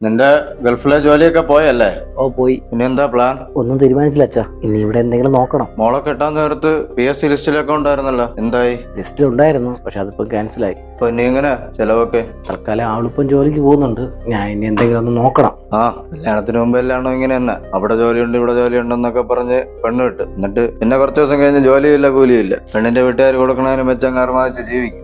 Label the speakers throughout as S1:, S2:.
S1: നിന്റെ ഗൾഫിലെ ജോലിയൊക്കെ പോയല്ലേ?
S2: ഓ പോയി.
S1: ഇനി എന്താ പ്ലാൻ?
S2: ഒന്നും തീരുമാനിച്ചില്ല അച്ഛാ. ഇനി ഇവിടെ എന്തെങ്കിലും നോക്കണം.
S1: മോളെ കെട്ടാൻ നേരത്ത് PSC ലിസ്റ്റിലൊക്കെ ഉണ്ടായിരുന്നല്ലോ, എന്തായി?
S2: ലിസ്റ്റിൽ ഉണ്ടായിരുന്നു, പക്ഷെ അതിപ്പം ക്യാൻസലായി.
S1: അപ്പൊ ഇനി എങ്ങനെ ചെലവൊക്കെ?
S2: തൽക്കാലം അവളിപ്പം ജോലിക്ക് പോകുന്നുണ്ട്. ഞാൻ ഇനി എന്തെങ്കിലും ഒന്ന് നോക്കണം.
S1: ആ, കല്യാണത്തിന് മുമ്പ് എല്ലാണോ ഇങ്ങനെ തന്നെ? അവിടെ ജോലിയുണ്ട് ഇവിടെ ജോലിയുണ്ടെന്നൊക്കെ പറഞ്ഞ് പെണ്ണ് കിട്ട്, എന്നിട്ട് പിന്നെ കുറച്ച് ദിവസം കഴിഞ്ഞ് ജോലിയില്ല കൂലിയില്ല. പെണ്ണിന്റെ വീട്ടുകാർ കൊടുക്കണതിന് മെച്ചം കർമാച്ച് ജീവിക്കും.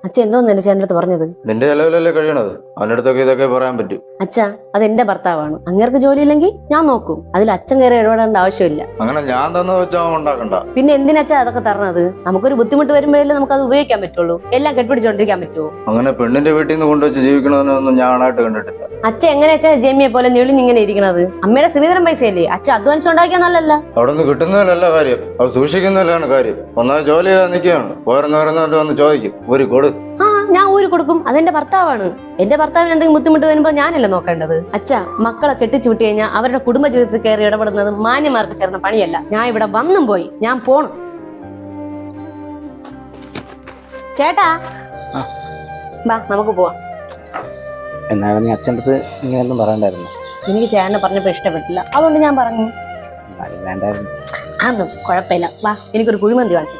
S3: അച്ഛൻ എന്തോന്നല്ലേ ചേട്ടൻ്റെ അടുത്ത് പറഞ്ഞത്?
S1: നിന്റെ ചെലവിലല്ലേ കഴിയണത്, അവൻ്റെ അടുത്തൊക്കെ ഇതൊക്കെ പറയാൻ പറ്റൂ.
S3: അച്ഛാ, അത് എന്റെ ഭർത്താവാണ്. അങ്ങേർക്ക് ജോലിയില്ലെങ്കിൽ ഞാൻ നോക്കും. അതിൽ അച്ഛൻ കയറി ഇടപെടേണ്ട ആവശ്യമില്ല.
S1: അങ്ങനെ ഞാൻ തന്നത് വെച്ചാൽ അവൻ ഉണ്ടാക്കണ്ട.
S3: പിന്നെ എന്തിനച്ഛാ അതൊക്കെ തരണത്? നമുക്കൊരു ബുദ്ധിമുട്ട് വരുമ്പോഴല്ലേ നമുക്ക് അത് ഉപയോഗിക്കാൻ പറ്റുള്ളൂ. എല്ലാം കെട്ടിപ്പിടിച്ചോണ്ടിരിക്കാൻ പറ്റുമോ?
S1: അങ്ങനെ പെണ്ണിന്റെ വീട്ടിൽ നിന്ന് കൊണ്ടുവച്ച് ജീവിക്കണമെന്നൊന്നും ഞാനായിട്ട് കണ്ടിട്ടില്ല.
S3: അച്ഛൻ എങ്ങനെ അച്ഛാ ജെമിയെ പോലെ ഞെളിഞ്ഞിങ്ങനെ ഇരിക്കണത്? അമ്മയുടെ ശ്രീധരൻ പൈസയല്ലേ അച്ഛൻ അധ്വാനിച്ചുണ്ടാക്കിയാൽ നല്ലല്ല.
S1: അവിടെ നിന്ന് കിട്ടുന്നതിലല്ല കാര്യം, അത് സൂക്ഷിക്കുന്നതിലാണ് കാര്യം. ഒന്നാമത് ജോലി ചെയ്താൽ നിൽക്കുകയാണ്, പോരെന്ന് വന്ന് ചോദിക്കും, ഒരു കൊടു.
S3: ആ, ഞാൻ ഊരി കൊടുക്കും. അതെന്റെ ഭർത്താവാണ്. എന്റെ ഭർത്താവിന് എന്തെങ്കിലും ബുദ്ധിമുട്ട് വരുമ്പോ ഞാനല്ലേ നോക്കേണ്ടത്? അച്ഛാ, മക്കളെ കെട്ടിച്ചു വിട്ട് കഴിഞ്ഞാൽ അവരുടെ കുടുംബ ജീവിതത്തിൽ കയറി ഇടപെടുന്നത് മാന്യമാർക്ക് ചേർന്ന പണിയല്ല. ഞാൻ ഇവിടെ വന്നും പോയി, ഞാൻ പോണം. ചേട്ടാ ബാ, നമുക്ക് പോവാം.
S2: എന്നാലും നീ അച്ഛൻ്റെ അടുത്ത് ഇങ്ങനെയൊന്നും പറയണ്ടായിരുന്നു.
S3: എനിക്ക് ചേട്ടനെ പറഞ്ഞപ്പോ ഇഷ്ടപ്പെട്ടില്ല, അതുകൊണ്ട് ഞാൻ പറഞ്ഞു.
S2: വേണ്ടായിരുന്നു.
S3: അതൊന്നും കുഴപ്പമില്ല. വാ, എനിക്കൊരു കുഴിമന്തി വാങ്ങിച്ചു.